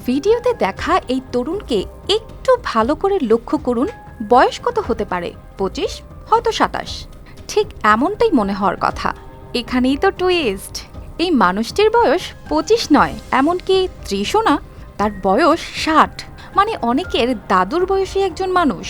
ভিডিওতে দেখা এই তরুণকে একটু ভালো করে লক্ষ্য করুন। বয়স কত হতে পারে? 25, হয়তো 27। ঠিক এমনটাই মনে হওয়ার কথা। এখানেই তো টুইস্ট। এই মানুষটির বয়স 25 নয়, এমনকি 30ও না, তার বয়স 60। মানে অনেকের দাদুর বয়সী একজন মানুষ।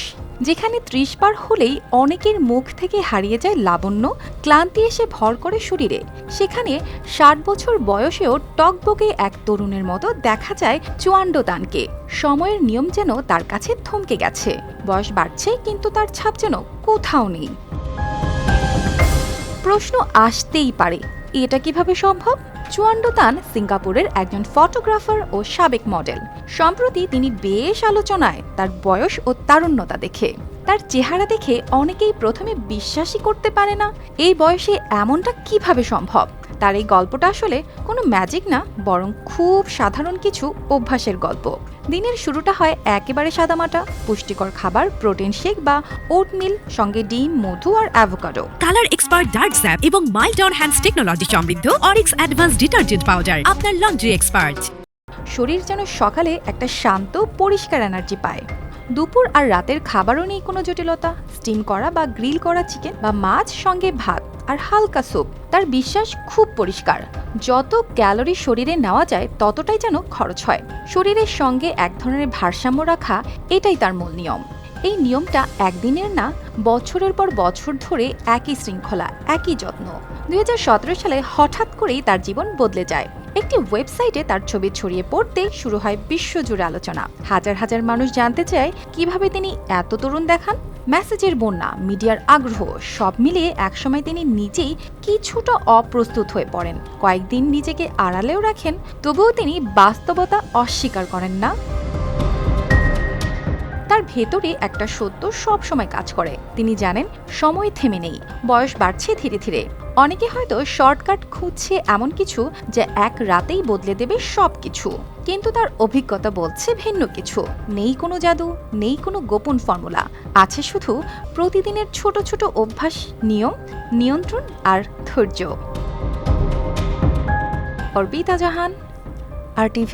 যেখানে 30 পার হলেই অনেকের মুখ থেকে হারিয়ে যায় লাবণ্য, ক্লান্তি এসে ভর করে শরীরে, সেখানে 60 বছর বয়সেও টকবকে এক তরুণের মতো দেখা যায় চুয়ান্ডদানকে। সময়ের নিয়ম যেন তার কাছে থমকে গেছে। বয়স বাড়ছে কিন্তু তার ছাপ যেন কোথাও নেই। প্রশ্ন আসতেই পারে, এটা কিভাবে সম্ভব? চুয়ান্ডতান সিঙ্গাপুরের একজন ফটোগ্রাফার ও সাবেক মডেল। সম্প্রতি তিনি বেশ আলোচনায় তার বয়স ও তারুণ্যতা দেখে। তার চেহারা দেখে অনেকেই প্রথমে বিশ্বাসই করতে পারে না এই বয়সে এমনটা কিভাবে সম্ভব। তার এই গল্পটা আসলে কোনো ম্যাজিক না, বরং খুব সাধারণ কিছু অভ্যাসের গল্প। দিনের শুরুটা হয় একেবারে সাদামাটা, পুষ্টিকর খাবার, প্রোটিন শেক বা ওটমিল, সঙ্গে ডিম, মধু আর avocado. Colour expert dark sap এবং মাইল্ড অন হ্যান্ডস টেকনোলজি সমৃদ্ধ অরিক্স অ্যাডভান্স ডিটারজেন্ট পাউডার, আপনার লন্ড্রি এক্সপার্ট। শরীর যেন সকালে একটা শান্ত পরিষ্কার এনার্জি পায়। দুপুর আর রাতের খাবারও নেই কোনো জটিলতা। স্টিম করা বা গ্রিল করা চিকেন বা মাছ, সঙ্গে ভাত আর হালকা স্যুপ। তার বিশ্বাস খুব পরিষ্কার, যত ক্যালোরি শরীরে নেওয়া যায় ততটাই যেন খরচ হয়। শরীরের সঙ্গে এক ধরনের ভারসাম্য রাখা, এটাই তার মূল নিয়ম। এই নিয়মটা একদিনের না, বছরের পর বছর ধরে একই শৃঙ্খলা, একই যত্ন। 2017 সালে হঠাৎ করেই তার জীবন বদলে যায়। একটি ওয়েবসাইটে তার ছবি ছড়িয়ে পড়তে শুরু হয় বিশ্বজুড়ে আলোচনা। হাজার হাজার মানুষ জানতে চায় কিভাবে তিনি এত তরুণ দেখান। মেসেজের বন্যা, মিডিয়ার আগ্রহ, সব মিলিয়ে একসময় তিনি নিজেই কিছুটা অপ্রস্তুত হয়ে পড়েন। কয়েকদিন নিজেকে আড়ালেও রাখেন, তবুও তিনি বাস্তবতা অস্বীকার করেন না। তার ভেতরে একটা সত্য সব সময় কাজ করে। তিনি জানেন সময় থেমে নেই, বয়স বাড়ছে ধীরে ধীরে। অনেকে হয়তো শর্টকাট খুঁজছে, এমন কিছু যা এক রাতেই বদলে দেবে সবকিছু। কিন্তু তার অভিজ্ঞতা বলছে ভিন্ন কিছু। নেই কোনো জাদু, নেই কোনো গোপন ফর্মুলা, আছে শুধু প্রতিদিনের ছোট ছোট অভ্যাস, নিয়ম, নিয়ন্ত্রণ আর ধৈর্য। অর্পিতা জাহান, RTV।